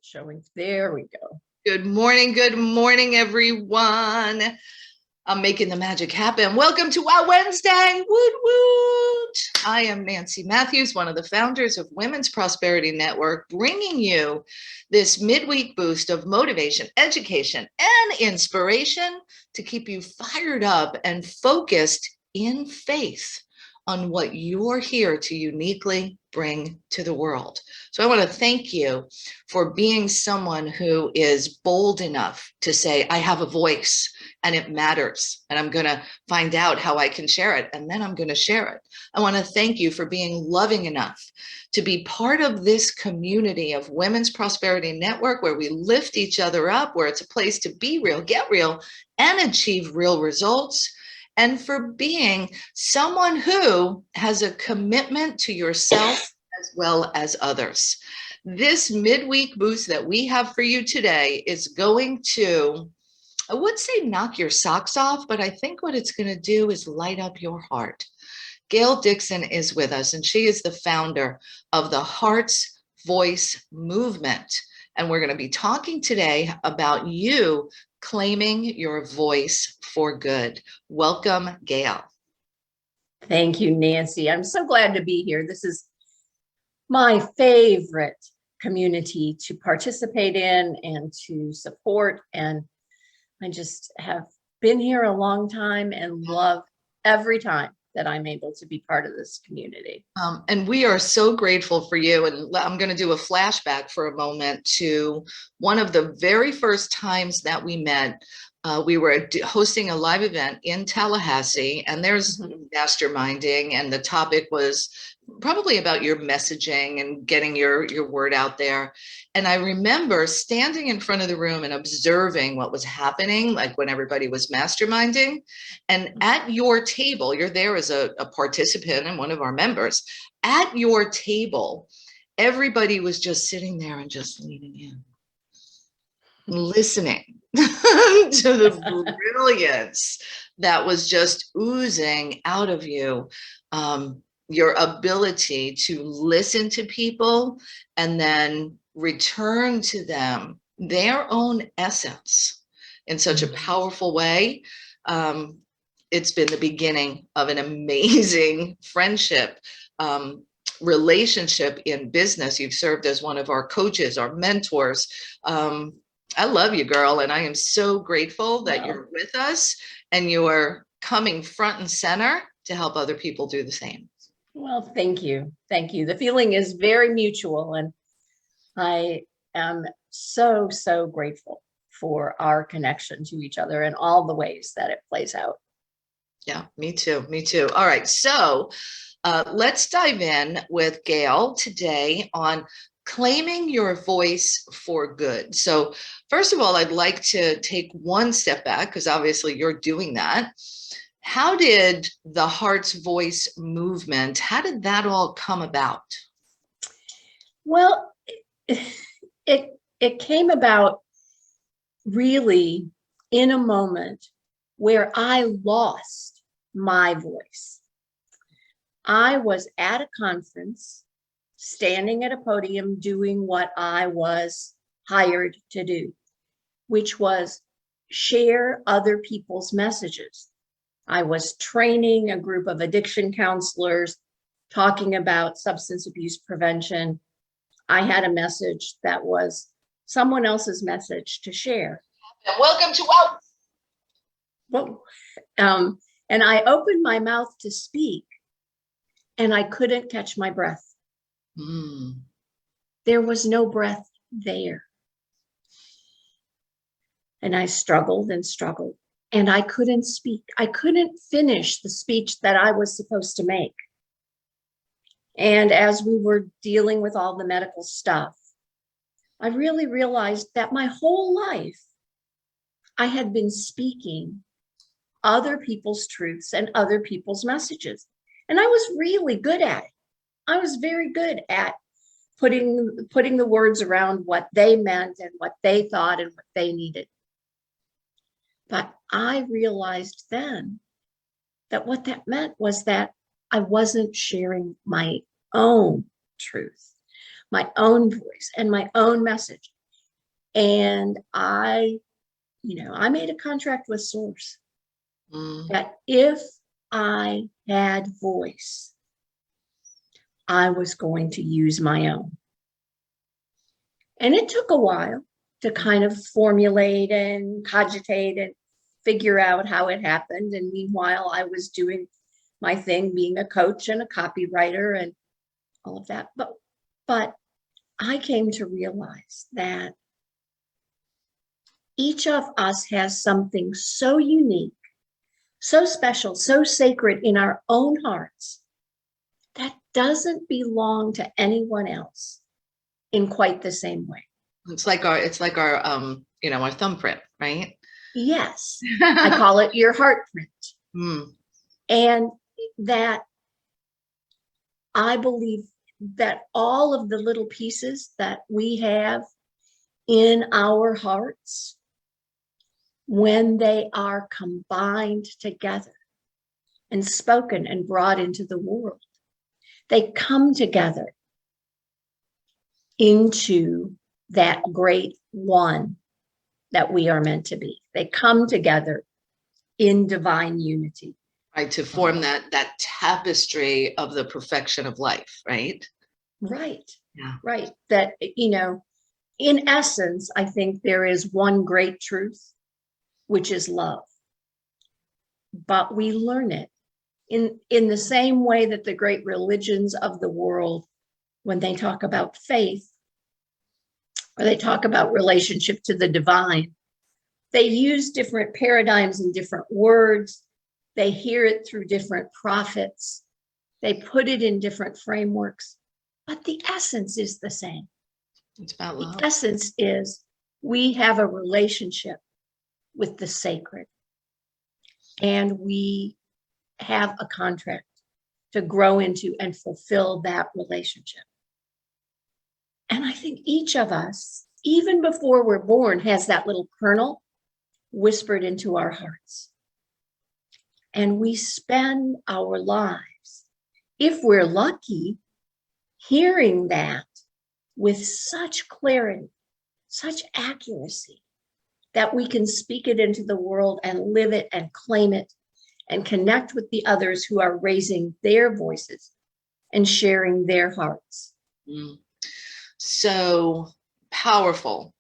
it showing? There we go. Good morning, everyone. I'm making the magic happen. Welcome to our Wednesday. Woot woot. I am Nancy Matthews, one of the founders of Women's Prosperity Network, bringing you this midweek boost of motivation, education, and inspiration to keep you fired up and focused in faith on what you're here to uniquely bring to the world. So I want to thank you for being someone who is bold enough to say, I have a voice and it matters, and I'm going to find out how I can share it, and then I'm going to share it. I want to thank you for being loving enough to be part of this community of Women's Prosperity Network, where we lift each other up, where it's a place to be real, get real, and achieve real results. And for being someone who has a commitment to yourself as well as others. This midweek boost that we have for you today is going to, I would say knock your socks off, but I think what it's going to do is light up your heart. Gail Dixon is with us, and she is the founder of the Heart's Voice movement. And we're going to be talking today about you claiming your voice for good. Welcome, Gail. Thank you, Nancy. I'm so glad to be here. This is my favorite community to participate in and to support. And I just have been here a long time and love every time that I'm able to be part of this community. And we are so grateful for you. And I'm going to do a flashback for a moment to one of the very first times that we met. We were hosting a live event in Tallahassee, and there's masterminding, and the topic was probably about your messaging and getting your word out there. And I remember standing in front of the room and observing what was happening, like when everybody was masterminding. And at your table, you're there as a participant and one of our members. At your table, everybody was just sitting there and just leaning in, listening to the brilliance that was just oozing out of you. Your ability to listen to people and then return to them their own essence in such a powerful way. It's been the beginning of an amazing friendship, relationship in business. You've served as one of our coaches, our mentors. I love you, girl, and I am so grateful that you're with us and you are coming front and center to help other people do the same. Well, thank you. Thank you. The feeling is very mutual, and I am so, so grateful for our connection to each other and all the ways that it plays out. Yeah, me too. Me too. All right. So let's dive in with Gail today on claiming your voice for good. So first of all, I'd like to take one step back, because obviously you're doing that. How did the Heart's Voice movement, how did that all come about? Well, it came about really in a moment where I lost my voice. I was at a conference, standing at a podium, doing what I was hired to do, which was share other people's messages. I was training a group of addiction counselors, talking about substance abuse prevention. I had a message that was someone else's message to share. And welcome to and I opened my mouth to speak, and I couldn't catch my breath. There was no breath there. And I struggled and struggled. And I couldn't speak. I couldn't finish the speech that I was supposed to make. And as we were dealing with all the medical stuff, I really realized that my whole life, I had been speaking other people's truths and other people's messages. And I was really good at it. I was very good at putting the words around what they meant and what they thought and what they needed. But I realized then that what that meant was that I wasn't sharing my own truth, my own voice, and my own message. And I made a contract with Source that if I had voice, I was going to use my own. And it took a while to kind of formulate and cogitate and figure out how it happened. And meanwhile, I was doing my thing, being a coach and a copywriter and all of that. But I came to realize that each of us has something so unique, so special, so sacred in our own hearts that doesn't belong to anyone else in quite the same way. It's like our our thumbprint, right? Yes, I call it your heart print. And that I believe that all of the little pieces that we have in our hearts, when they are combined together and spoken and brought into the world, they come together into that great one that we are meant to be. They come together in divine unity. Right, to form that tapestry of the perfection of life, right? Right. Yeah. Right. That, in essence, I think there is one great truth, which is love. But we learn it in the same way that the great religions of the world, when they talk about faith, or they talk about relationship to the divine, they use different paradigms and different words. They hear it through different prophets. They put it in different frameworks, but the essence is the same. It's about love. The essence is we have a relationship with the sacred, and we have a contract to grow into and fulfill that relationship. And I think each of us, even before we're born, has that little kernel whispered into our hearts. And we spend our lives, if we're lucky, hearing that with such clarity, such accuracy, that we can speak it into the world and live it and claim it and connect with the others who are raising their voices and sharing their hearts. So powerful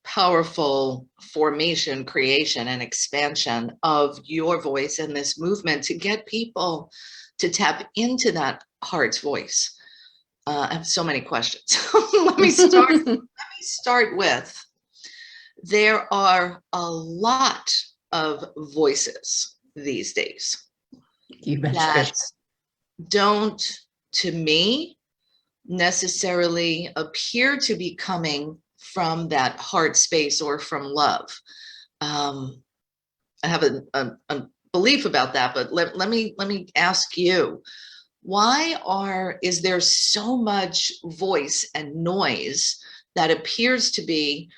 formation, creation, and expansion of your voice in this movement to get people to tap into that heart's voice. I have so many questions. Let me start with, there are a lot of voices these days that don't, to me, necessarily appear to be coming from that heart space or from love. I have a belief about that, but let me ask you, is there so much voice and noise that appears to be,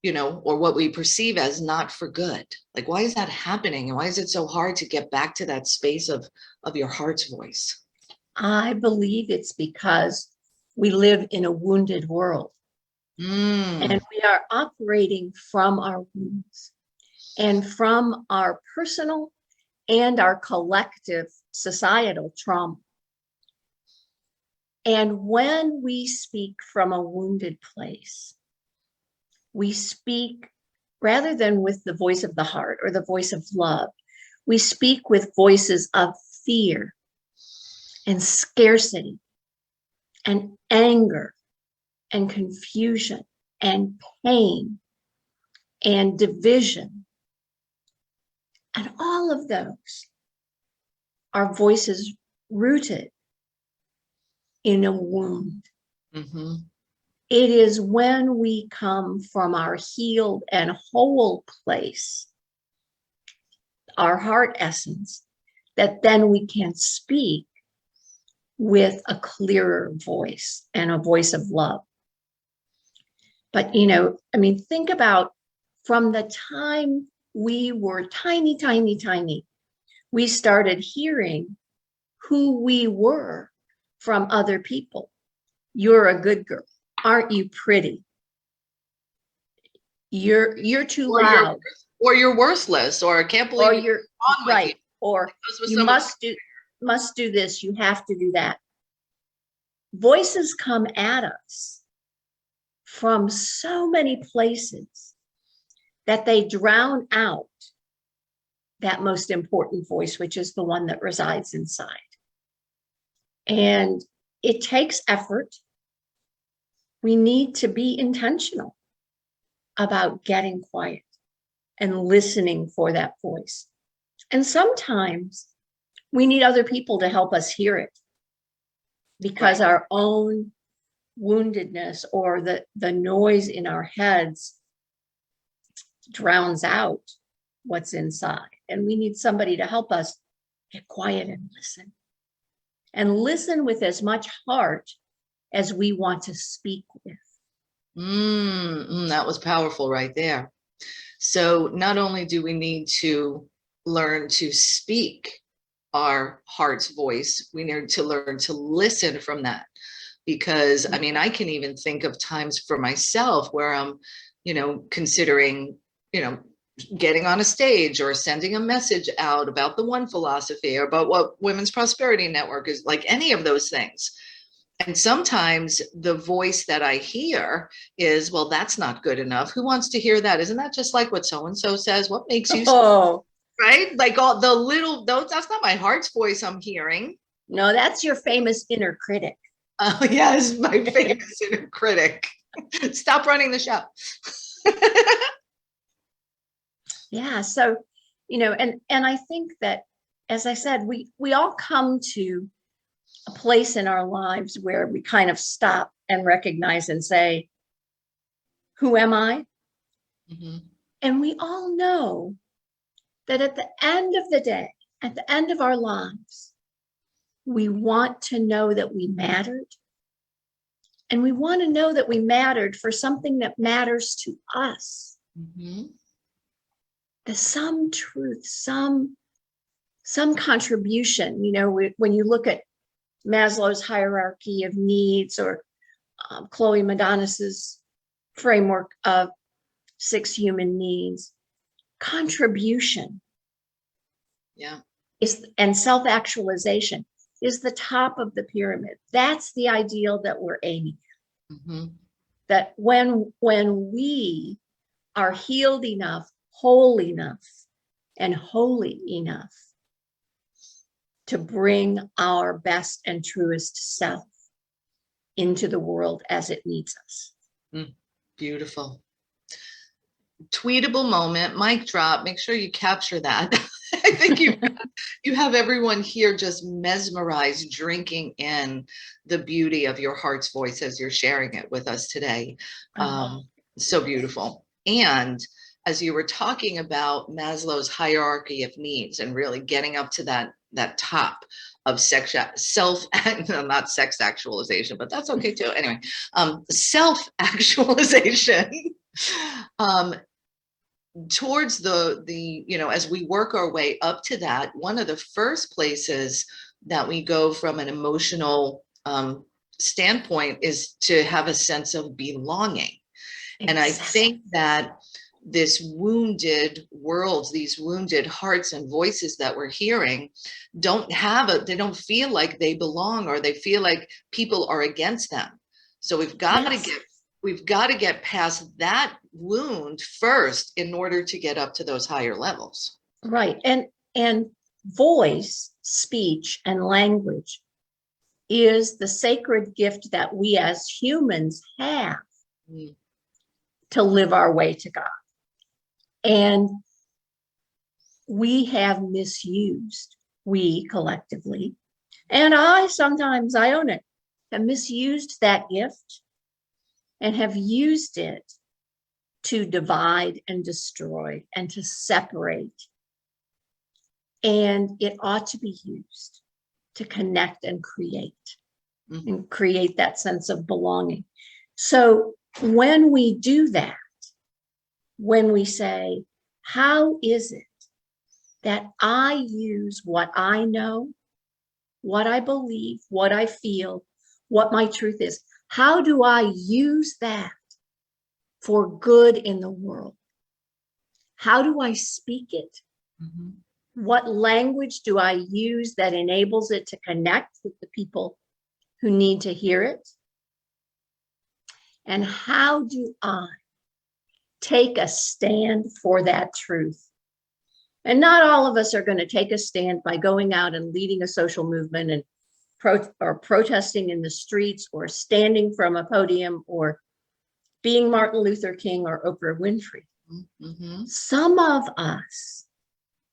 or what we perceive as not for good? Like, why is that happening? And why is it so hard to get back to that space of your heart's voice? I believe it's because we live in a wounded world. And we are operating from our wounds and from our personal and our collective societal trauma. And when we speak from a wounded place, we speak rather than with the voice of the heart or the voice of love, we speak with voices of fear and scarcity and anger and confusion and pain and division. And all of those are voices rooted in a wound. It is when we come from our healed and whole place, our heart essence, that then we can speak with a clearer voice and a voice of love. But, think about from the time we were tiny, we started hearing who we were from other people. You're a good girl. Aren't you pretty? you're too or you're loud, or you're worthless, or I can't believe or what's you're wrong with you. right, or Those were you some of must do this, you have to do that. Voices come at us from so many places that they drown out that most important voice, which is the one that resides inside. And it takes effort. We need to be intentional about getting quiet and listening for that voice. And sometimes we need other people to help us hear it, because Right. our own woundedness or the noise in our heads drowns out what's inside. And we need somebody to help us get quiet and listen with as much heart as we want to speak with. That was powerful right there. So not only do we need to learn to speak our heart's voice, we need to learn to listen from that. Because I mean, I can even think of times for myself where I'm, considering, getting on a stage or sending a message out about the One Philosophy or about what Women's Prosperity Network is, like any of those things. And sometimes the voice that I hear is, well, that's not good enough. Who wants to hear that? Isn't that just like what so-and-so says? What makes you Oh, right? Like all the little, those, that's not my heart's voice I'm hearing. no, that's your famous inner critic. Oh, yes, my famous inner critic. Stop running the show. Yeah. So, and I think that, as I said, we all come to a place in our lives where we kind of stop and recognize and say, who am I? Mhm. And we all know that at the end of the day, at the end of our lives, we want to know that we mattered. And we want to know that we mattered for something that matters to us. Mhm. Some truth, some contribution. When you look at Maslow's hierarchy of needs, or Chloe Madonis's framework of 6 human needs, contribution Yeah. and self-actualization is the top of the pyramid. That's the ideal that we're aiming at. Mhm. That when we are healed enough, whole enough, and holy enough to bring our best and truest self into the world as it needs us. Beautiful. Tweetable moment, mic drop. Make sure you capture that. I think you have everyone here just mesmerized, drinking in the beauty of your heart's voice as you're sharing it with us today. So beautiful. And as you were talking about Maslow's hierarchy of needs and really getting up to that top of not sex actualization, but that's okay too. Anyway, self-actualization. Towards as we work our way up to that, one of the first places that we go from an emotional standpoint is to have a sense of belonging. Exactly. And I think that this wounded world, these wounded hearts and voices that we're hearing they don't feel like they belong, or they feel like people are against them. So we've got to get past that wound first in order to get up to those higher levels. Right. And voice, speech, and language is the sacred gift that we as humans have to live our way to God. And we have misused, we collectively, and I own it, have misused that gift and have used it to divide and destroy and to separate. And it ought to be used to connect and create, and create that sense of belonging. So when we do that, when we say, how is it that I use what I know, what I believe, what I feel, what my truth is? How do I use that for good in the world? How do I speak it? Mhm. What language do I use that enables it to connect with the people who need to hear it? And how do I take a stand for that truth? And not all of us are going to take a stand by going out and leading a social movement and protesting in the streets or standing from a podium or being Martin Luther King or Oprah Winfrey. Mhm. Some of us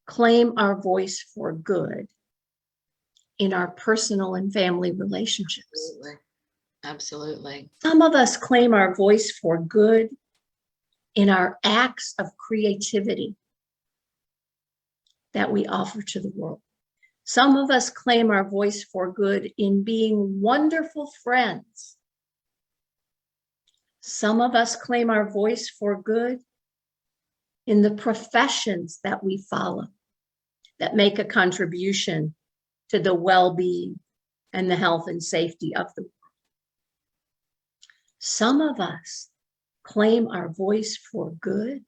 claim our voice for good in our personal and family relationships. Absolutely. Absolutely. Some of us claim our voice for good in our acts of creativity that we offer to the world. Some of us claim our voice for good in being wonderful friends. Some of us claim our voice for good in the professions that we follow that make a contribution to the well-being and the health and safety of the world. Some of us claim our voice for good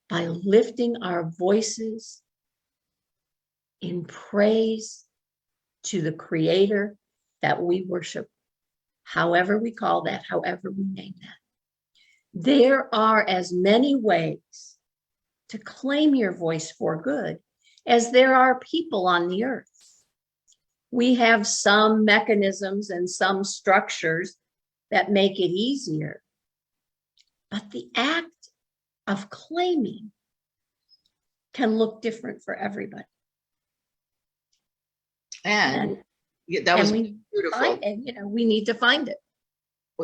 by lifting our voices in praise to the Creator that we worship, however we call that, however we name that. There are as many ways to claim your voice for good as there are people on the earth. We have some mechanisms and some structures that make it easier, but the act of claiming can look different for everybody. And that was beautiful. We need to find it.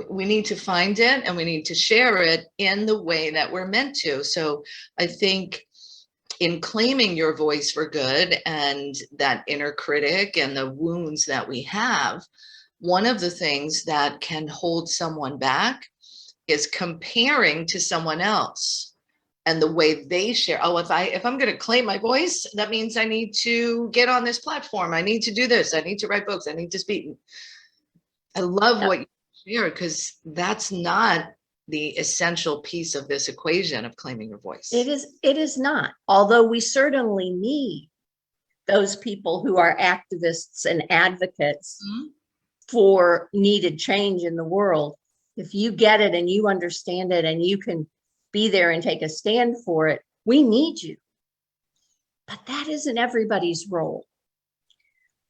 We need to find it and we need to share it in the way that we're meant to. So I think in claiming your voice for good and that inner critic and the wounds that we have, one of the things that can hold someone back is comparing to someone else and the way they share. Oh, if I'm going to claim my voice, that means I need to get on this platform. I need to do this. I need to write books. I need to speak. I love what you share, because that's not the essential piece of this equation of claiming your voice. It is not, although we certainly need those people who are activists and advocates for needed change in the world. If you get it and you understand it and you can be there and take a stand for it, we need you. But that isn't everybody's role.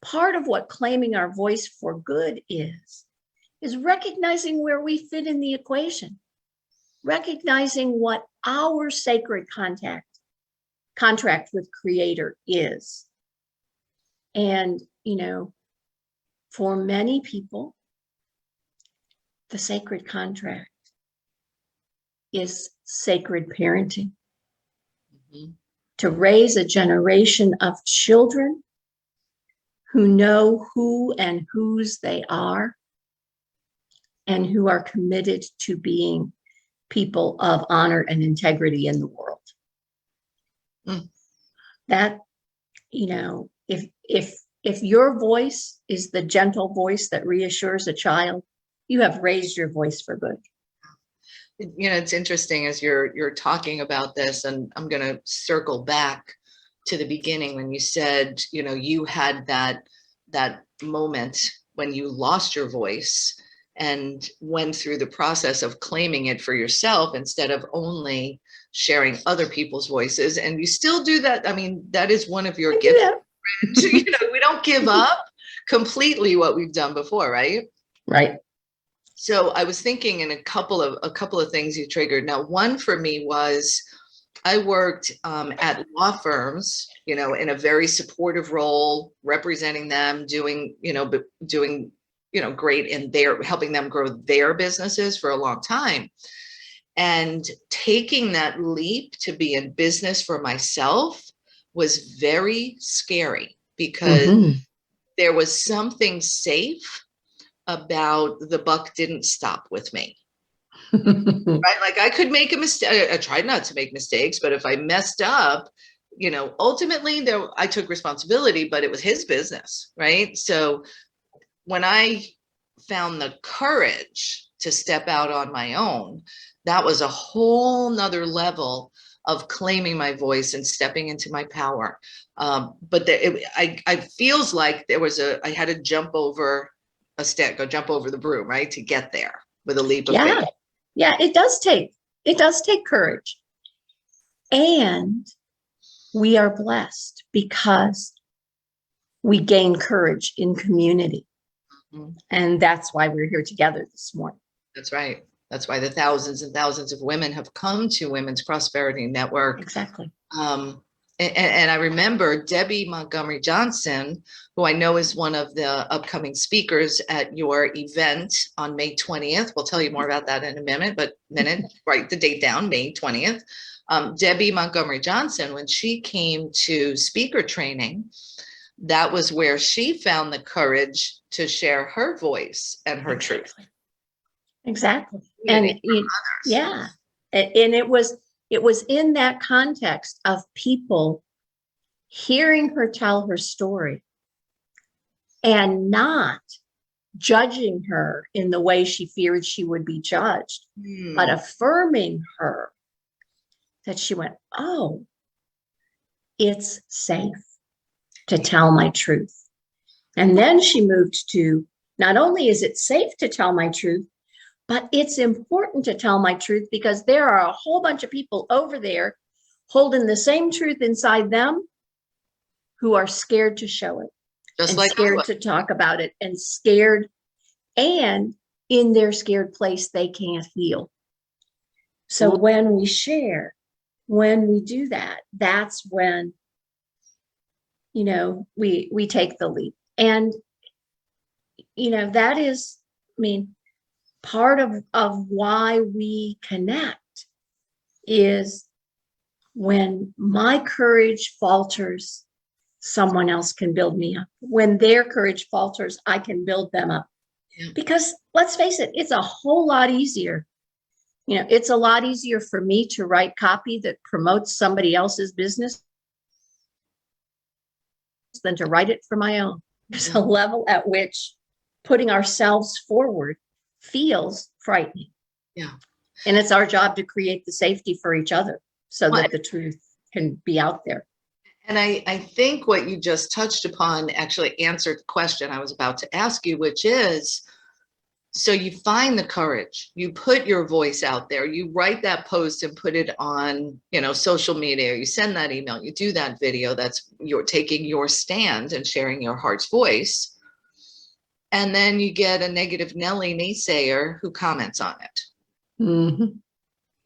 Part of what claiming our voice for good is recognizing where we fit in the equation, recognizing what our sacred contract with Creator is. And, for many people, the sacred contract is sacred parenting. Mm-hmm. To raise a generation of children who know who and whose they are and who are committed to being people of honor and integrity in the world. That, if your voice is the gentle voice that reassures a child, you have raised your voice for good. It's interesting as you're talking about this, and I'm going to circle back to the beginning when you said, you had that moment when you lost your voice and went through the process of claiming it for yourself instead of only sharing other people's voices. And you still do that. I mean, that is one of your gifts. We don't give up completely what we've done before, right? Right. So I was thinking in a couple of things you triggered. Now, one for me was I worked at law firms, in a very supportive role, representing them, doing great in helping them grow their businesses for a long time. And taking that leap to be in business for myself was very scary, because there was something safe about the buck didn't stop with me. Right? Like I could make a mistake. I tried not to make mistakes, but if I messed up, ultimately I took responsibility, but it was his business. Right. So when I found the courage to step out on my own, that was a whole nother level of claiming my voice and stepping into my power. But I feels like I had to jump over a stick or jump over the broom, right, to get there with a leap of faith. Yeah, it does take courage. And we are blessed because we gain courage in community. Mm-hmm. And that's why we're here together this morning. That's right. That's why the thousands and thousands of women have come to Women's Prosperity Network. Exactly. And I remember Debbie Montgomery Johnson, who I know is one of the upcoming speakers at your event on May 20th. We'll tell you more about that in a minute, write the date down, May 20th. Debbie Montgomery Johnson, when she came to speaker training, that was where she found the courage to share her voice and her truth. Exactly. And yeah. And it was in that context of people hearing her tell her story and not judging her in the way she feared she would be judged, but affirming her, that she went, oh, it's safe to tell my truth. And then she moved to, not only is it safe to tell my truth, but it's important to tell my truth because there are a whole bunch of people over there holding the same truth inside them who are scared to show it, and scared to talk about it, and scared, and in their scared place, they can't heal. So when we share, when we do that, that's when, we take the leap. And, that is, part of why we connect is when my courage falters, someone else can build me up. When their courage falters, I can build them up. Yeah. Because let's face it, it's a whole lot easier. It's a lot easier for me to write copy that promotes somebody else's business than to write it for my own. There's a level at which putting ourselves forward feels frightening. Yeah. And it's our job to create the safety for each other so that the truth can be out there. And I think what you just touched upon actually answered the question I was about to ask you, which is, so you find the courage, you put your voice out there, you write that post and put it on, social media, you send that email, you do that video, you're taking your stand and sharing your heart's voice. And then you get a negative Nelly naysayer who comments on it. Mm-hmm.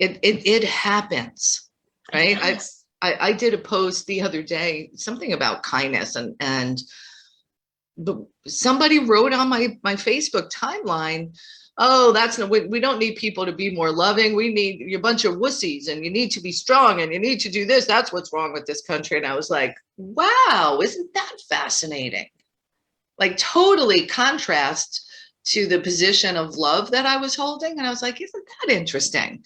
It happens, right? I did a post the other day, something about kindness, and somebody wrote on my Facebook timeline, oh, we don't need people to be more loving. We need a bunch of wussies, and you need to be strong, and you need to do this. That's what's wrong with this country. And I was like, wow, isn't that fascinating? Like totally contrast to the position of love that I was holding. And I was like, isn't that interesting?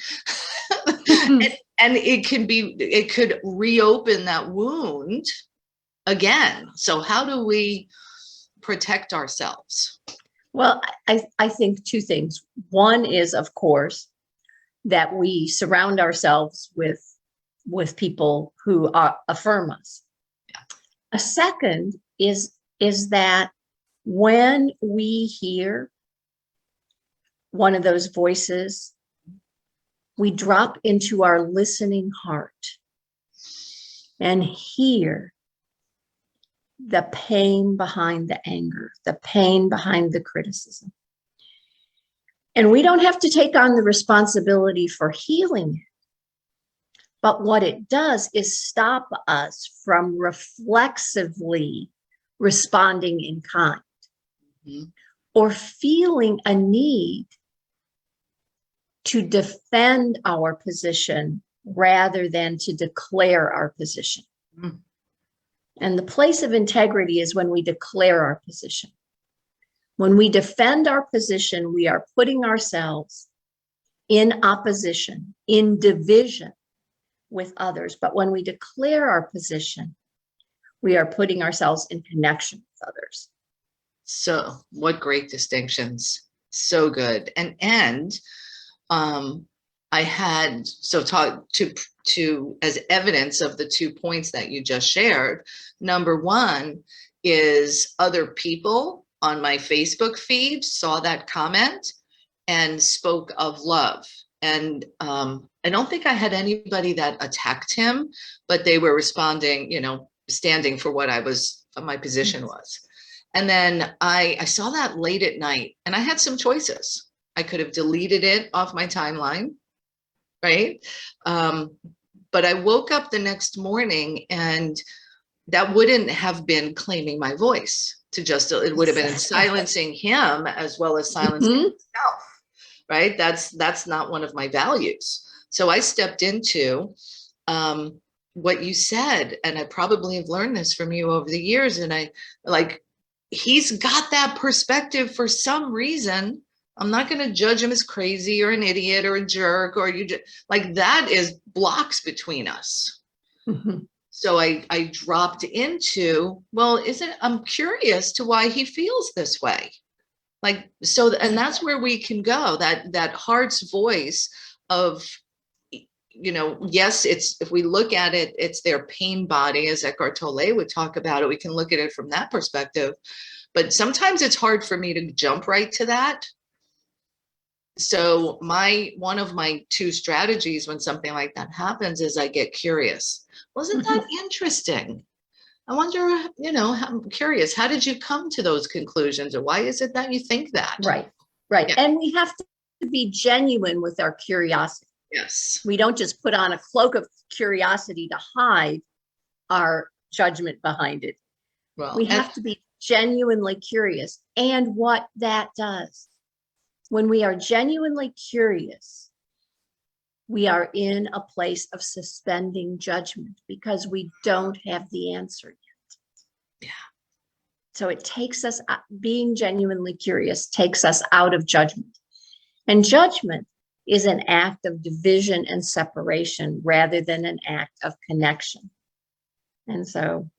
and it could reopen that wound again. So how do we protect ourselves? Well, I think two things. One is, of course, that we surround ourselves with people who affirm us. Yeah. A second is that when we hear one of those voices, we drop into our listening heart and hear the pain behind the anger, the pain behind the criticism. And we don't have to take on the responsibility for healing it. But what it does is stop us from reflexively responding in kind. Mm-hmm. Or feeling a need to defend our position rather than to declare our position. Mm-hmm. And the place of integrity is when we declare our position. When we defend our position, we are putting ourselves in opposition, in division with others. But when we declare our position, we are putting ourselves in connection with others. So what great distinctions So good. And I had, so talk to as evidence of the 2 points that you just shared. Number one is other people on my Facebook feed saw that comment and spoke of love. And I don't think I had anybody that attacked him, but they were responding, standing for what my position was. And then I saw that late at night, and I had some choices. I could have deleted it off my timeline, right? But I woke up the next morning, and that wouldn't have been claiming my voice. It would have been silencing him as well as silencing myself, right? That's not one of my values. So I stepped into what you said, and I probably have learned this from you over the years. And he's got that perspective for some reason. I'm not going to judge him as crazy or an idiot or a jerk, or that is blocks between us. Mm-hmm. So I dropped into, I'm curious to why he feels this way. And that's where we can go, that heart's voice of, yes, if we look at it, it's their pain body, as Eckhart Tolle would talk about it. We can look at it from that perspective, but sometimes it's hard for me to jump right to that. So one of my 2 strategies when something like that happens is I get curious. Wasn't that interesting? I wonder, I'm curious, how did you come to those conclusions, or why is it that you think that? Right. Yeah. And we have to be genuine with our curiosity. Yes. We don't just put on a cloak of curiosity to hide our judgment behind it. Well, we have to be genuinely curious. And what that does, when we are genuinely curious, we are in a place of suspending judgment because we don't have the answer yet. Yeah. So it takes us, being genuinely curious takes us out of judgment. And judgment is an act of division and separation rather than an act of connection. And so.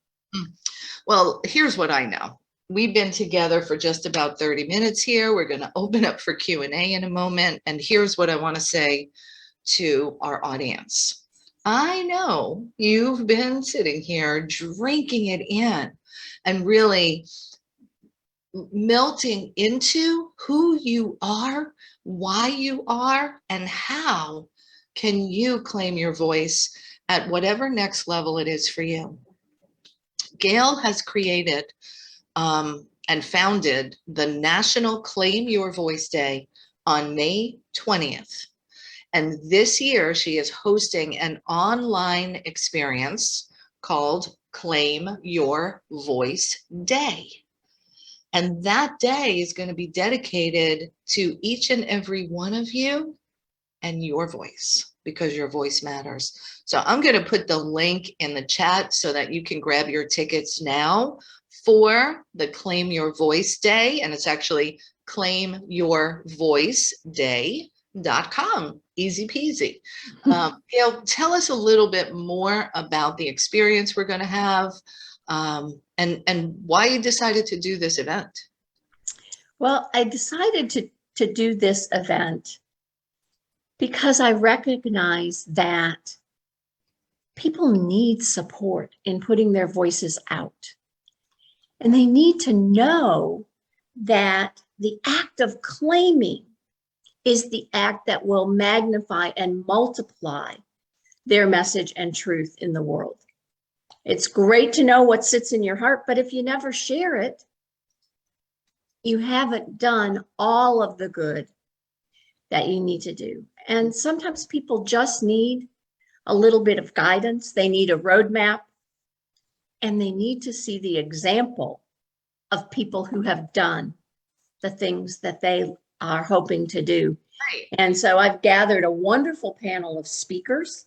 Well, here's what I know. We've been together for just about 30 minutes here. We're going to open up for Q&A in a moment. And here's what I want to say to our audience. I know you've been sitting here drinking it in and really melting into who you are, why you are, and how can you claim your voice at whatever next level it is for you. Gail has created and founded the National Claim Your Voice Day on May 20th. And this year she is hosting an online experience called Claim Your Voice Day. And that day is going to be dedicated to each and every one of you and your voice, because your voice matters. So I'm going to put the link in the chat so that you can grab your tickets now for the Claim Your Voice Day. And it's actually claimyourvoiceday.com. Easy peasy. Gail, tell us a little bit more about the experience we're going to have. And why you decided to do this event. Well, I decided to do this event because I recognize that people need support in putting their voices out. And they need to know that the act of claiming is the act that will magnify and multiply their message and truth in the world. It's great to know what sits in your heart, but if you never share it, you haven't done all of the good that you need to do. And sometimes people just need a little bit of guidance. They need a roadmap, and they need to see the example of people who have done the things that they are hoping to do. Right. And so I've gathered a wonderful panel of speakers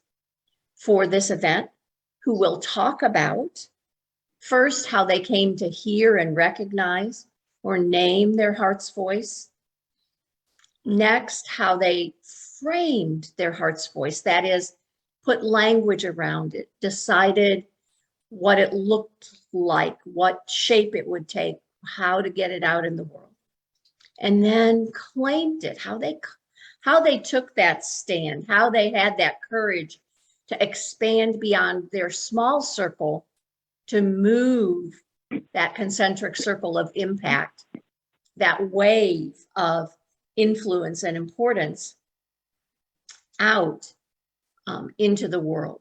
for this event who will talk about, first, how they came to hear and recognize or name their heart's voice. Next, how they framed their heart's voice, that is, put language around it, decided what it looked like, what shape it would take, how to get it out in the world. and then claimed it, how they took that stand, how they had that courage to expand beyond their small circle to move that concentric circle of impact, that wave of influence and importance out into the world.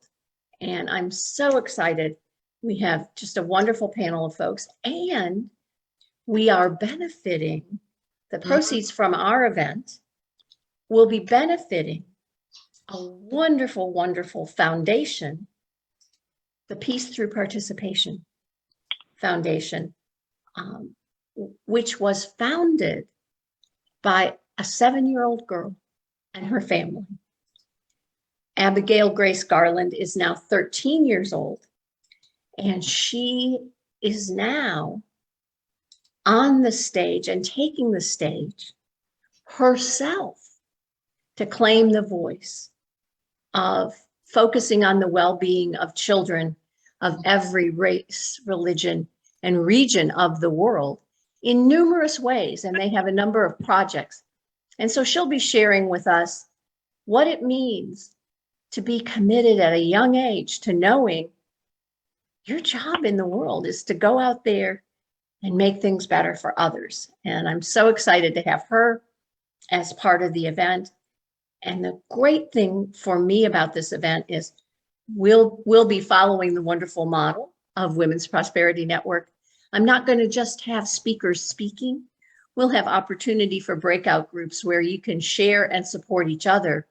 And I'm so excited. We have just a wonderful panel of folks, and we are benefiting the proceeds from our event will be benefiting a wonderful, wonderful foundation, the Peace Through Participation Foundation, which was founded by a 7-year-old girl and her family. Abigail Grace Garland is now 13 years old, and she is now on the stage and taking the stage herself to claim the voice of focusing on the well-being of children of every race, religion, and region of the world in numerous ways. And they have a number of projects. And so she'll be sharing with us what it means to be committed at a young age to knowing your job in the world is to go out there and make things better for others. And I'm so excited to have her as part of the event. And the great thing for me about this event is we'll be following the wonderful model of Women's Prosperity Network. I'm not going to just have speakers speaking. We'll have opportunity for breakout groups where you can share and support each other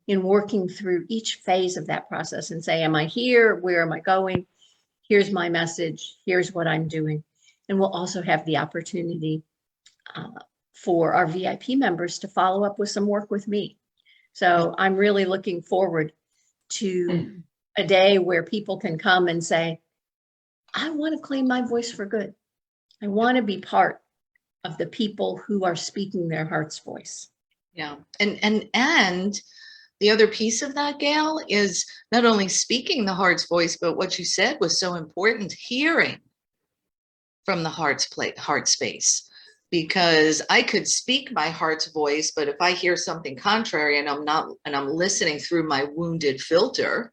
in working through each phase of that process and say, am I here? Where am I going? Here's my message. Here's what I'm doing. And we'll also have the opportunity for our VIP members to follow up with some work with me. So I'm really looking forward to a day where people can come and say, I want to claim my voice for good. I want to be part of the people who are speaking their heart's voice. Yeah. And the other piece of that, Gail, is not only speaking the heart's voice, but what you said was so important, hearing from the heart space. Because I could speak my heart's voice, but if I hear something contrary and I'm listening through my wounded filter,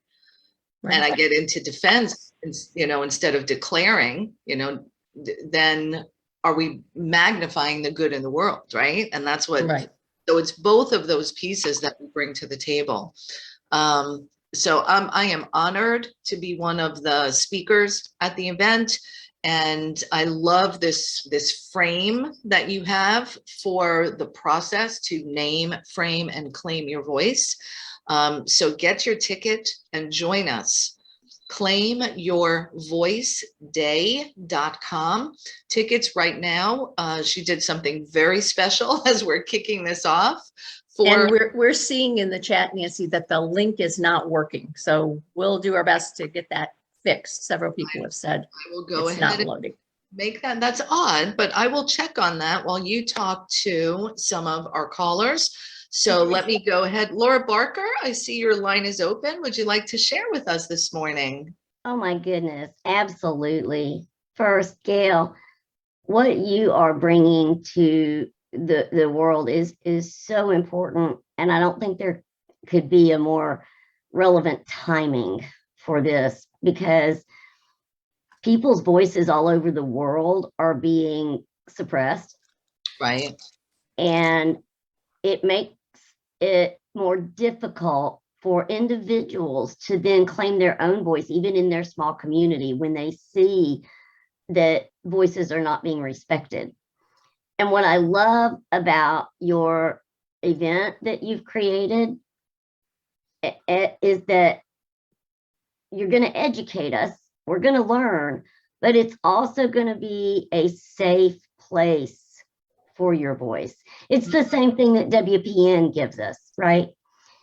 right, and I get into defense, instead of declaring, then are we magnifying the good in the world, right? And that's what, right. So it's both of those pieces that we bring to the table. So I am honored to be one of the speakers at the event. And I love this frame that you have for the process to name, frame, and claim your voice. So get your ticket and join us. ClaimYourVoiceDay.com. Tickets right now. She did something very special as we're kicking this off. And we're seeing in the chat, Nancy, that the link is not working. So we'll do our best to get that fixed. Several people have said I will go it's ahead not loading. Make that. That's odd, but I will check on that while you talk to some of our callers. So let me go ahead. Laura Barker, I see your line is open. Would you like to share with us this morning? Oh my goodness, absolutely. First, Gail, what you are bringing to the world is so important, and I don't think there could be a more relevant timing for this, because people's voices all over the world are being suppressed. Right. And it makes it more difficult for individuals to then claim their own voice, even in their small community, when they see that voices are not being respected. And what I love about your event that you've created is that you're going to educate us, we're going to learn, but it's also going to be a safe place for your voice. It's the same thing that WPN gives us, right?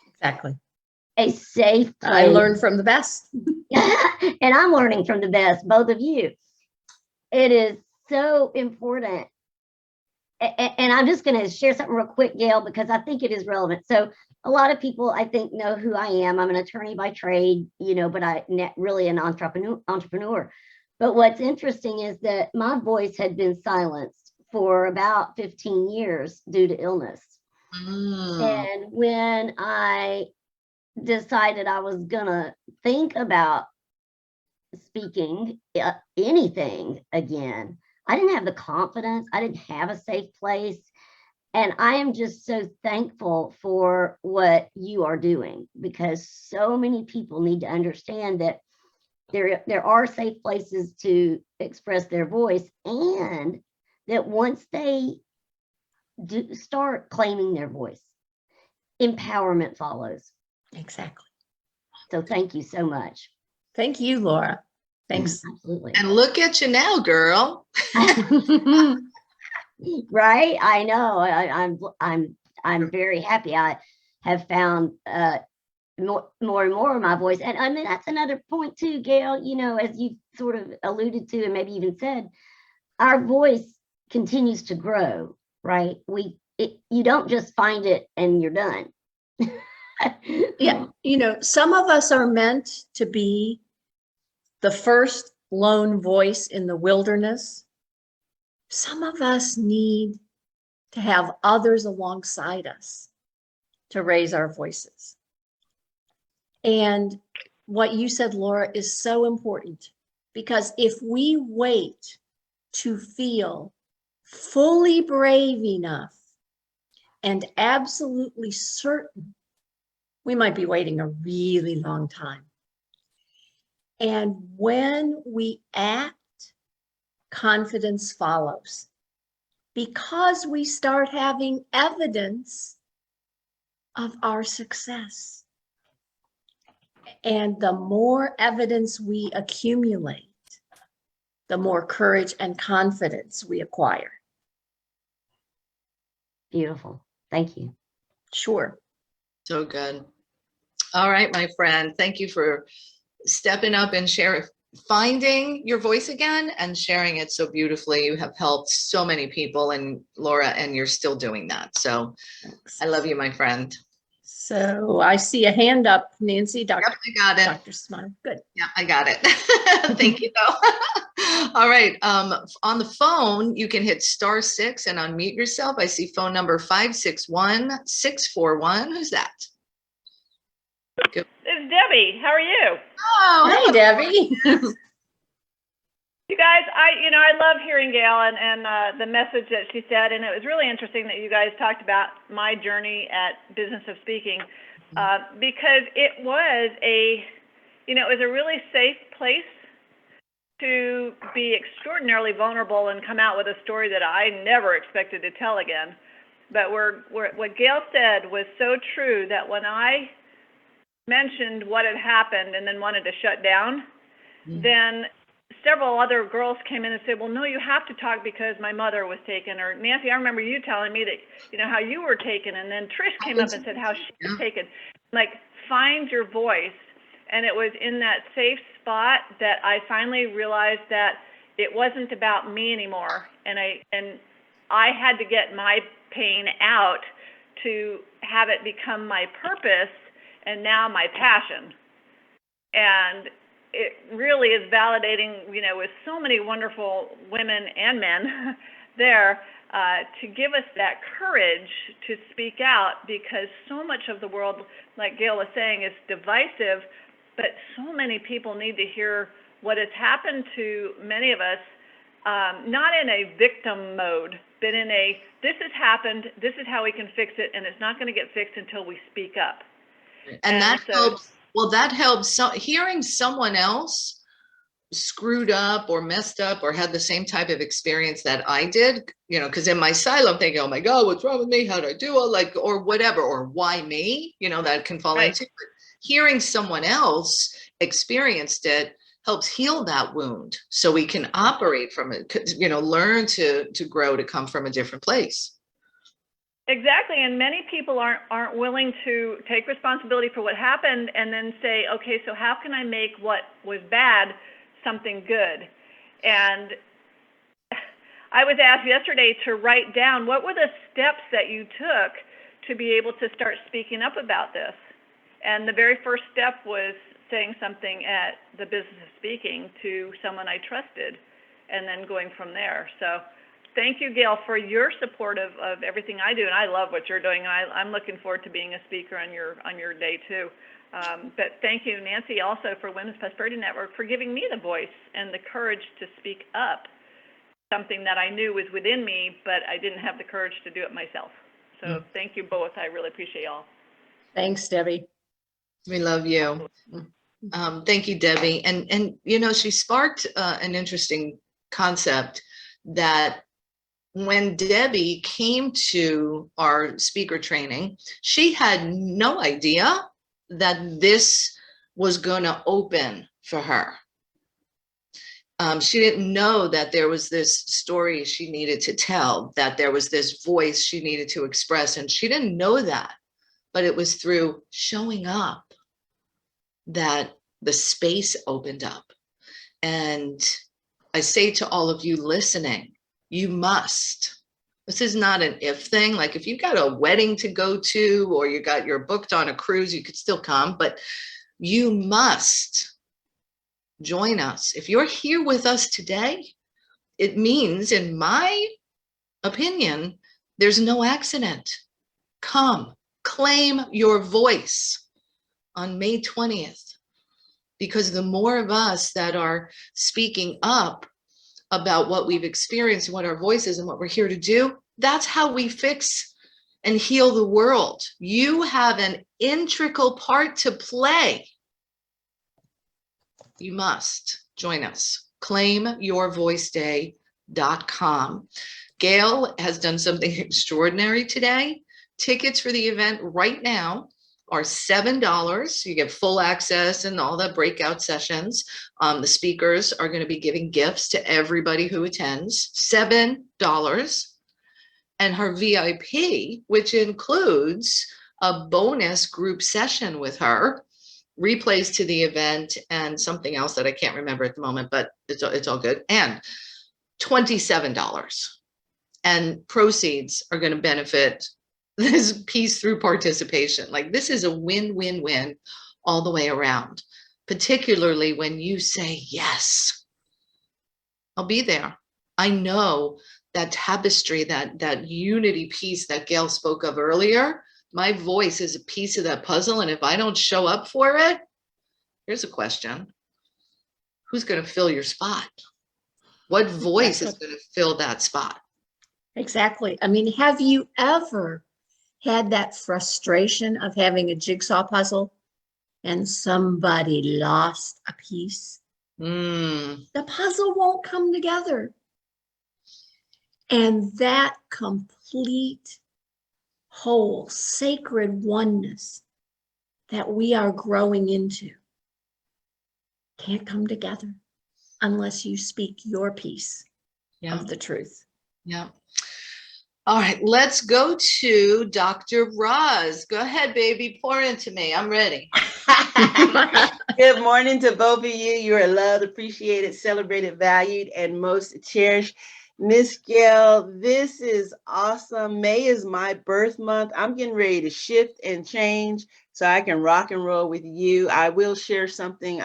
Exactly. A safe place. I learned from the best. And I'm learning from the best, both of you. It is so important. And I'm just going to share something real quick, Gail, because I think it is relevant. So a lot of people, I think, know who I am. I'm an attorney by trade, but I'm really an entrepreneur. But what's interesting is that my voice had been silenced for about 15 years due to illness. Mm. And when I decided I was gonna think about speaking anything again, I didn't have the confidence. I didn't have a safe place. And I am just so thankful for what you are doing, because so many people need to understand that there are safe places to express their voice, and that once they do start claiming their voice, empowerment follows. Exactly. So thank you so much. Thank you, Laura. Thanks. Absolutely. And look at you now, girl. Right? I know. I'm very happy. I have found more and more of my voice. And I mean, that's another point too, Gail, you know, as you sort of alluded to and maybe even said, our voice continues to grow, right? You don't just find it and you're done. Yeah, you know, some of us are meant to be the first lone voice in the wilderness. Some of us need to have others alongside us to raise our voices. And what you said, Laura, is so important, because if we wait to feel fully brave enough and absolutely certain, we might be waiting a really long time. And when we act, confidence follows, because we start having evidence of our success. And the more evidence we accumulate, the more courage and confidence we acquire. Beautiful. Thank you. Sure. So good. All right, my friend. Thank you for stepping up and finding your voice again and sharing it so beautifully. You have helped so many people, and Laura, and you're still doing that. So Thanks. I love you, my friend. So I see a hand up, Nancy. Yep, I got it. Dr. Smile. Good. Yeah, I got it. Thank you, though. All right. On the phone, you can hit *6 and unmute yourself. I see phone number 561-641. Who's that? Good. It's Debbie. How are you? Oh, hey, Debbie. You guys, I love hearing Gail and the message that she said, and it was really interesting that you guys talked about my journey at Business of Speaking, because it was a really safe place to be extraordinarily vulnerable and come out with a story that I never expected to tell again. But what Gail said was so true, that when I mentioned what had happened and then wanted to shut down, then several other girls came in and said, well, no, you have to talk because my mother was taken. Or Nancy, I remember you telling me that, how you were taken. And then Trish came up and said how she was taken. Like, find your voice. And it was in that safe spot that I finally realized that it wasn't about me anymore. And I had to get my pain out to have it become my purpose and now my passion. And it really is validating, with so many wonderful women and men there, to give us that courage to speak out, because so much of the world, like Gail was saying, is divisive, but so many people need to hear what has happened to many of us, not in a victim mode, but in a, this has happened, this is how we can fix it, and it's not going to get fixed until we speak up. And that helps. Well, that helps. So hearing someone else screwed up or messed up or had the same type of experience that I did, because in my silo I'm thinking, oh my God, what's wrong with me? How do I do it? Or whatever, or why me? That can fall into. But hearing someone else experienced it helps heal that wound, so we can operate from it. Learn to grow, to come from a different place. Exactly, and many people aren't willing to take responsibility for what happened and then say, okay, so how can I make what was bad something good? And I was asked yesterday to write down what were the steps that you took to be able to start speaking up about this. And the very first step was saying something at the Business of Speaking to someone I trusted, and then going from there. So thank you, Gail, for your support of everything I do, and I love what you're doing. I'm looking forward to being a speaker on your day too. But thank you, Nancy, also for Women's Prosperity Network for giving me the voice and the courage to speak up, something that I knew was within me, but I didn't have the courage to do it myself. So thank you both. I really appreciate y'all. Thanks, Debbie. We love you. Thank you, Debbie. And you know, she sparked an interesting concept that when Debbie came to our speaker training, she had no idea that this was going to open for her. She didn't know that there was this story she needed to tell, that there was this voice she needed to express, and she didn't know that. But it was through showing up that the space opened up. And I say to all of you listening, you must. This is not an if thing. Like if you've got a wedding to go to, or you're booked on a cruise, you could still come, but you must join us. If you're here with us today, it means, in my opinion, there's no accident. Come, claim your voice on May 20th, because the more of us that are speaking up about what we've experienced and what our voice is and what we're here to do, that's how we fix and heal the world. You have an integral part to play. You must join us. ClaimYourVoiceDay.com. Gail has done something extraordinary today. Tickets for the event right now are $7. You get full access and all the breakout sessions. The speakers are going to be giving gifts to everybody who attends. $7. And her VIP, which includes a bonus group session with her, replays to the event, and something else that I can't remember at the moment, but it's all good. And $27. And proceeds are going to benefit this piece through participation. Like, this is a win-win-win all the way around, particularly when you say, yes, I'll be there. I know that tapestry, that unity piece that Gail spoke of earlier, my voice is a piece of that puzzle. And if I don't show up for it, here's a question. Who's going to fill your spot? What voice is going to fill that spot? Exactly. I mean, have you ever had that frustration of having a jigsaw puzzle and somebody lost a piece? The puzzle won't come together. And that complete, whole, sacred oneness that we are growing into can't come together unless you speak your piece of the truth. Yeah. All right, let's go to Dr. Roz. Go ahead, baby. Pour into me. I'm ready. Good morning to both of you. You are loved, appreciated, celebrated, valued, and most cherished. Miss Gail, this is awesome. May is my birth month. I'm getting ready to shift and change so I can rock and roll with you. I will share something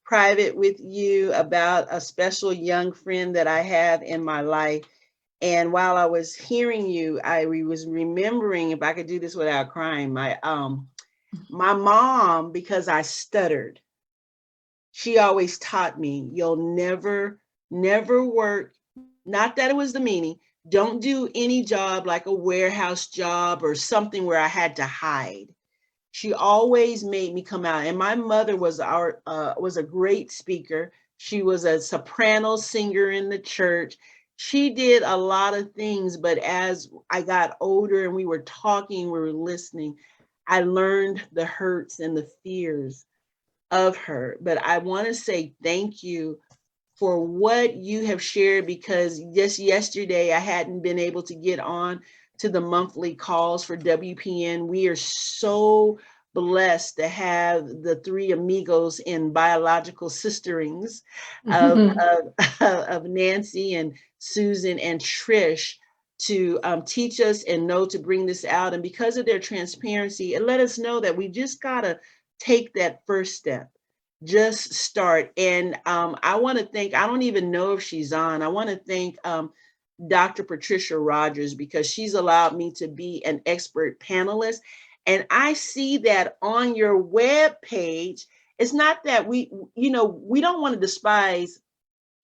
private with you about a special young friend that I have in my life. And while I was hearing you, I was remembering, if I could do this without crying, my mom, because I stuttered, she always taught me, you'll never work. Not that it was the meaning, don't do any job like a warehouse job or something where I had to hide. She always made me come out. And my mother was a great speaker. She was a soprano singer in the church. She did a lot of things, but as I got older and we were talking, we were listening, I learned the hurts and the fears of her. But I want to say thank you for what you have shared, because just yesterday I hadn't been able to get on to the monthly calls for WPN. We are so blessed to have the three amigos in biological sisterings of Nancy and Susan and Trish to teach us and know to bring this out. And because of their transparency, it let us know that we just gotta take that first step. Just start. And I want to thank, I don't even know if she's on. I want to thank Dr. Patricia Rogers, because she's allowed me to be an expert panelist. And I see that on your web page. It's not that we don't want to despise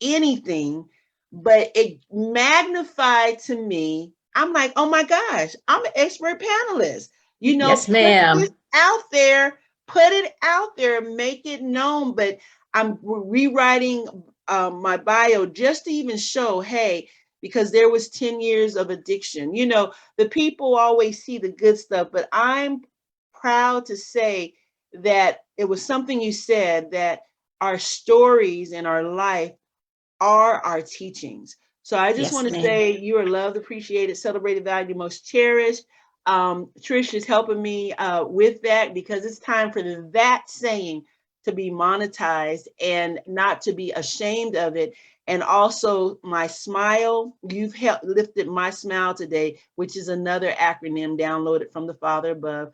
anything, but it magnified to me. I'm like, oh my gosh, I'm an expert panelist. Yes, Put ma'am. this put it out there, make it known. But I'm rewriting my bio just to even show, hey, because there was 10 years of addiction. The people always see the good stuff, but I'm proud to say that it was something you said, that our stories and our life are our teachings. So I just Yes, want to ma'am. say you are loved, appreciated, celebrated, valued, most cherished. Trish is helping me with that, because it's time for that saying to be monetized and not to be ashamed of it. And also my smile, you've lifted my smile today, which is another acronym downloaded from the Father above.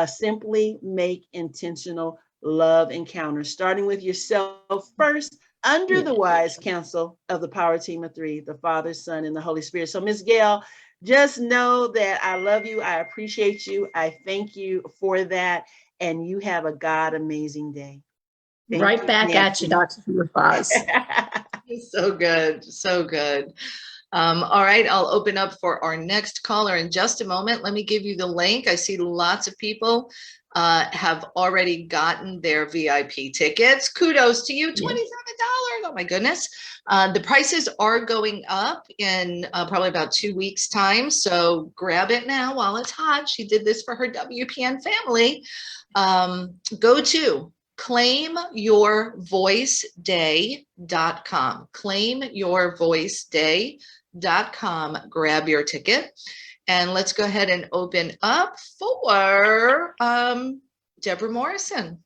Simply make intentional love encounters, starting with yourself first, under the wise counsel of the power team of three, the Father, Son, and the Holy Spirit. So, Miss Gail, just know that I love you. I appreciate you. I thank you for that. And you have a God amazing day. Thank Right you, back at you, Dr. Foz. So good. So good. All right, I'll open up for our next caller in just a moment. Let me give you the link. I see lots of people have already gotten their VIP tickets. Kudos to you, $27. Oh my goodness. The prices are going up in probably about 2 weeks' time. So grab it now while it's hot. She did this for her WPN family. Go to claimyourvoiceday.com. Claimyourvoiceday.com. Grab your ticket. And let's go ahead and open up for Deborah Morrison.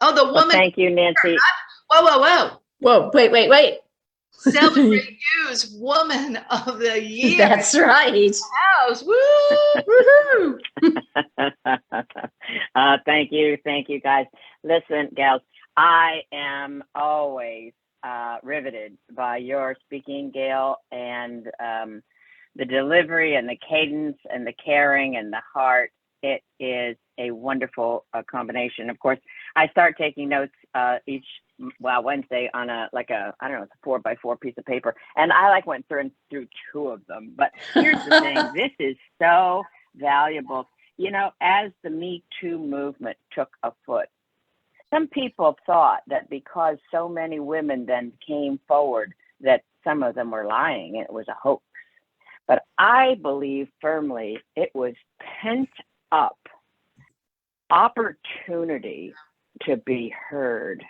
Oh, the woman. Well, thank you, Nancy. Whoa. Whoa, wait. Celebrate News Woman of the Year. That's right. House. Woo! Woohoo! Thank you, guys. Listen, gals, I am always riveted by your speaking, Gail, and the delivery and the cadence and the caring and the heart. It is a wonderful combination. Of course, I start taking notes Wednesday on a 4x4 piece of paper, and I went through 2 of them. But here's the thing: this is so valuable. As the Me Too movement took a foot, some people thought that because so many women then came forward that some of them were lying and it was a hoax. But I believe firmly it was pent up opportunity to be heard.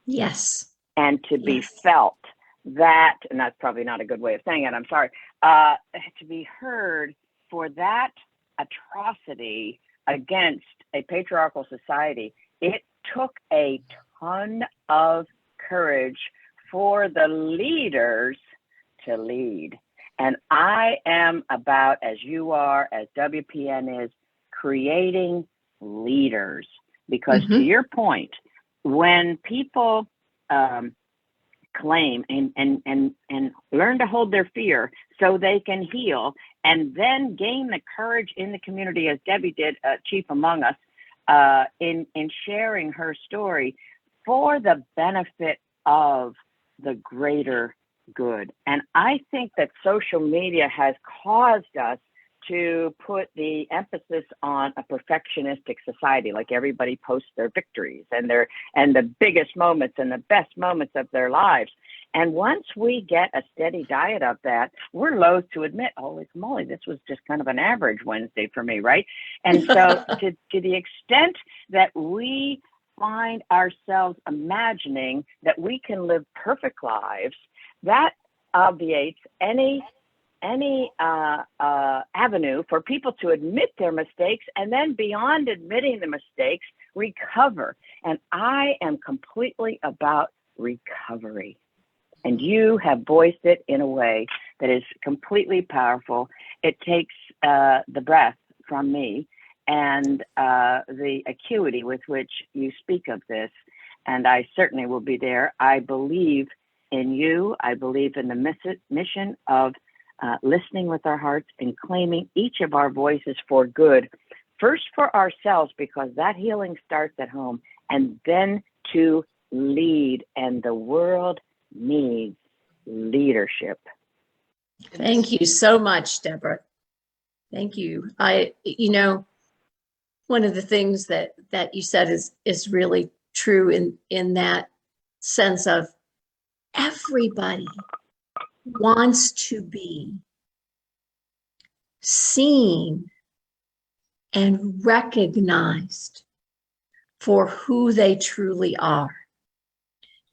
Yes. And to be felt, that, and that's probably not a good way of saying it, I'm sorry, to be heard for that atrocity against a patriarchal society. It took a ton of courage for the leaders to lead. And I am about, as you are, as WPN is, creating leaders. Because to your point, when people claim and learn to hold their fear so they can heal, and then gain the courage in the community, as Debbie did, chief among us, in sharing her story for the benefit of the greater good. And I think that social media has caused us to put the emphasis on a perfectionistic society, like everybody posts their victories and the biggest moments and the best moments of their lives. And once we get a steady diet of that, we're loath to admit, holy moly, this was just kind of an average Wednesday for me, right? And so to the extent that we find ourselves imagining that we can live perfect lives, that obviates any avenue for people to admit their mistakes, and then beyond admitting the mistakes, recover. And I am completely about recovery. And you have voiced it in a way that is completely powerful. It takes the breath from me and the acuity with which you speak of this. And I certainly will be there. I believe in you. I believe in the mission of listening with our hearts and claiming each of our voices for good, first for ourselves, because that healing starts at home, and then to lead. And the world needs leadership. Thank you so much, Deborah. Thank you. One of the things that you said is really true in that sense of everybody wants to be seen and recognized for who they truly are.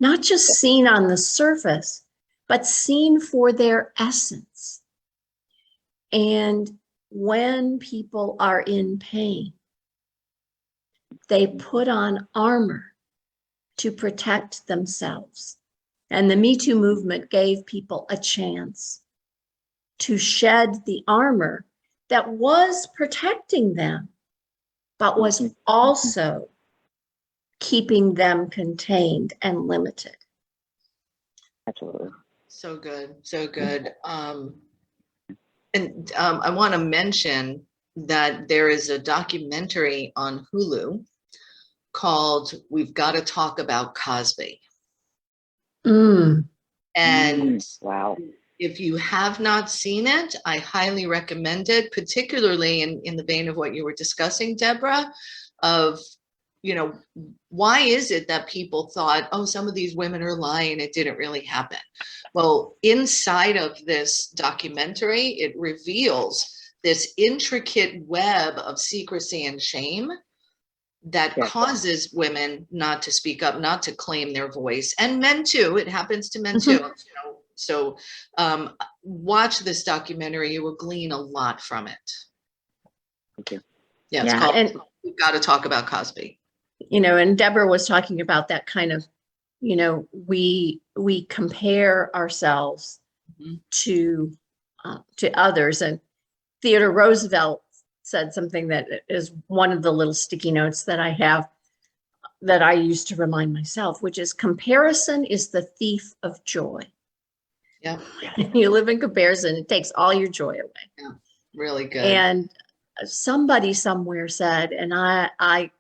Not just seen on the surface, but seen for their essence. And when people are in pain, they put on armor to protect themselves. And the Me Too movement gave people a chance to shed the armor that was protecting them, but was also keeping them contained and limited. Absolutely. So good, so good. I want to mention that there is a documentary on Hulu called "We've Got to Talk About Cosby." And Wow. if you have not seen it, I highly recommend it, particularly in the vein of what you were discussing, Deborah, of, why is it that people thought, oh, some of these women are lying, it didn't really happen? Well, inside of this documentary, it reveals this intricate web of secrecy and shame that causes women not to speak up, not to claim their voice, and men too. It happens to men too. So watch this documentary. You will glean a lot from it. Thank you. Yeah, it's called "We've Got to Talk About Cosby." And Deborah was talking about that kind of, we compare ourselves to others. And Theodore Roosevelt said something that is one of the little sticky notes that I have that I used to remind myself, which is comparison is the thief of joy. Yeah. You live in comparison, it takes all your joy away. Yeah, really good. And somebody somewhere said, and I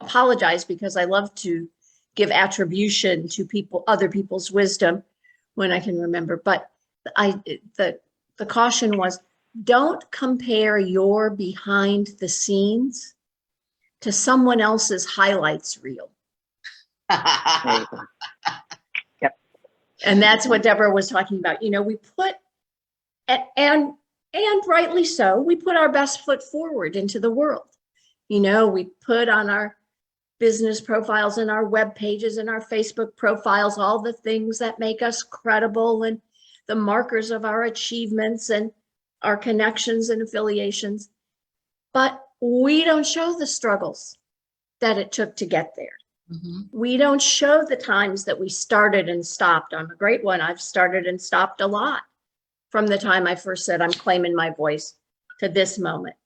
apologize because I love to give attribution to other people's wisdom when I can remember, but the caution was, don't compare your behind the scenes to someone else's highlights reel. Yep. And that's what Deborah was talking about. We put, and rightly so, we put our best foot forward into the world. We put on our business profiles and our web pages and our Facebook profiles all the things that make us credible and the markers of our achievements and our connections and affiliations. But we don't show the struggles that it took to get there. We don't show the times that we started and stopped. I'm a great one. I've started and stopped a lot from the time I first said, I'm claiming my voice, to this moment.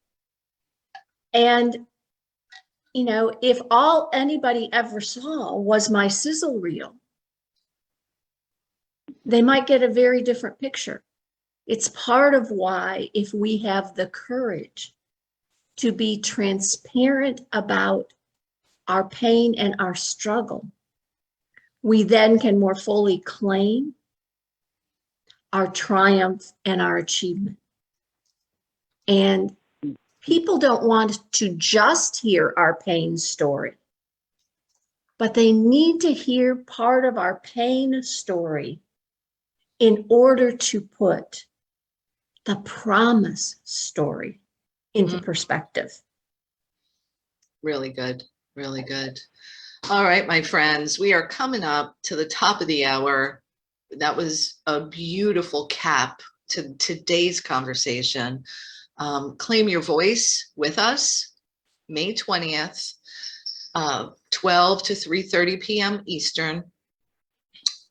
And, if all anybody ever saw was my sizzle reel, they might get a very different picture. It's part of why, if we have the courage to be transparent about our pain and our struggle, we then can more fully claim our triumph and our achievement. And people don't want to just hear our pain story, but they need to hear part of our pain story in order to put the promise story into perspective. Really good. Really good. All right, my friends, we are coming up to the top of the hour. That was a beautiful cap to today's conversation. Claim your voice with us, May 20th, 12 to 3:30 p.m. Eastern.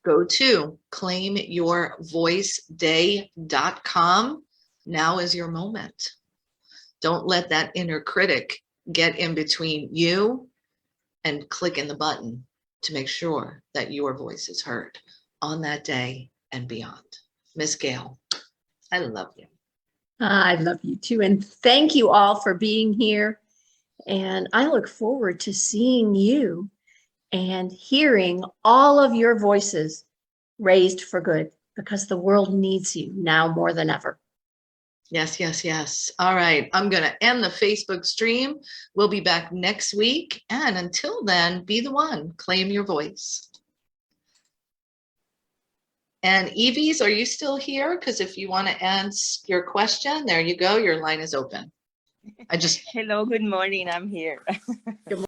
Go to claimyourvoiceday.com. Now is your moment. Don't let that inner critic get in between you and clicking the button to make sure that your voice is heard. on that day and beyond. Miss Gail, I love you. I love you too. And thank you all for being here. And I look forward to seeing you and hearing all of your voices raised for good, because the world needs you now more than ever. Yes, yes, yes. All right. I'm going to end the Facebook stream. We'll be back next week. And until then, be the one. Claim your voice. And Evie's, are you still here? Because if you want to ask your question, there you go. Your line is open. Hello, good morning. I'm here. Good